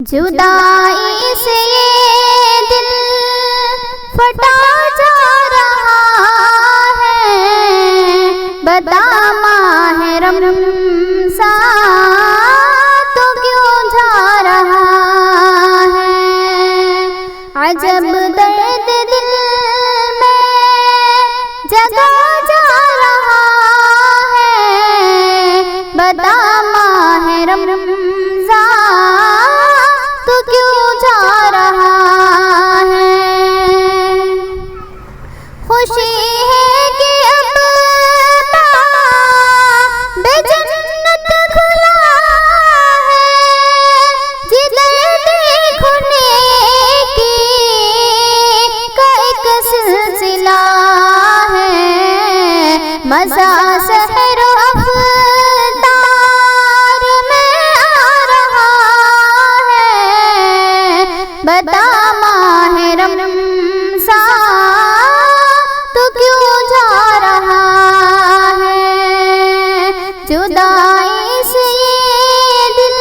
जुदाई से ये दिल फटा जा रहा है, बता माह रमज़ान तो क्यों जा रहा है। अजब दर्द दिल में जगा जा रहा है, बता माह रमज़ान तो क्यों जा रहा है। खुशी है कि अब बेजन्नत खुला है, जिधर देखो नेकी का एक सिलसिला है। मज़ा सहर अफ्तार में आ रहा है, बता माह रमज़ान तो क्यों जा रहा है। जुदाई से ये दिल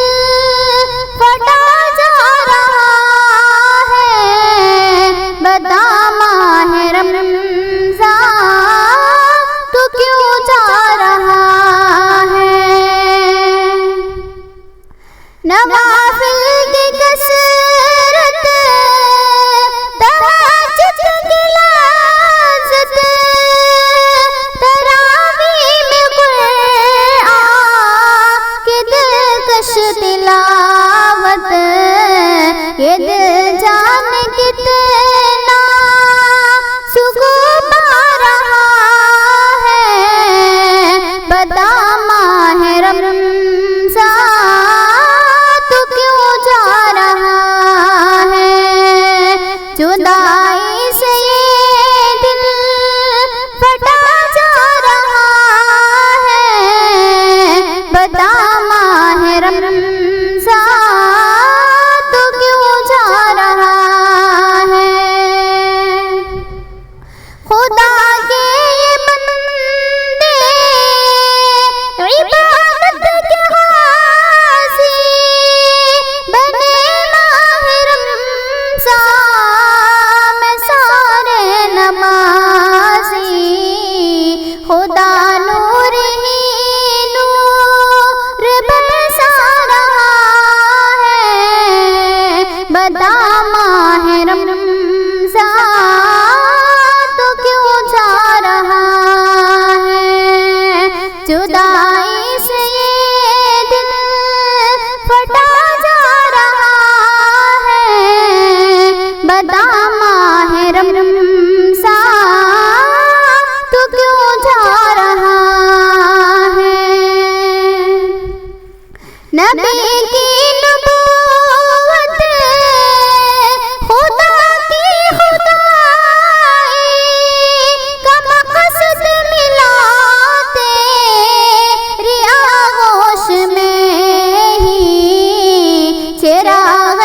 फटा जा रहा है, बता माह रमज़ान तो क्यों जा रहा है। नवाफिल की कसरत, तहज्जुद की लाज़त, तरावीह में कुरान की दिलकश तिलावत, ये दिल जाने कितना सुकून पा रहा है, बता माह रमज़ान तो क्यों जा रहा है। जुदाई से ये दिल फटा जा रहा है, बता माह रमज़ान तो क्यों जा रहा है। खुदा के ये बंदे इबादत के गाज़ी बने माह रमज़ान में सारे नमाज़ी। खुदा नूर ही नूर बरसा रहा है, बता माह रमज़ान तो क्यों जा रहा है। जुदाई से ये दिल फटा जा रहा है, बता माह रमज़ान तो क्यों जा रहा है। नबी की नबूवत, खुदा की खुदाई का मक़सद मिला तेरी आगोश में ही चिराग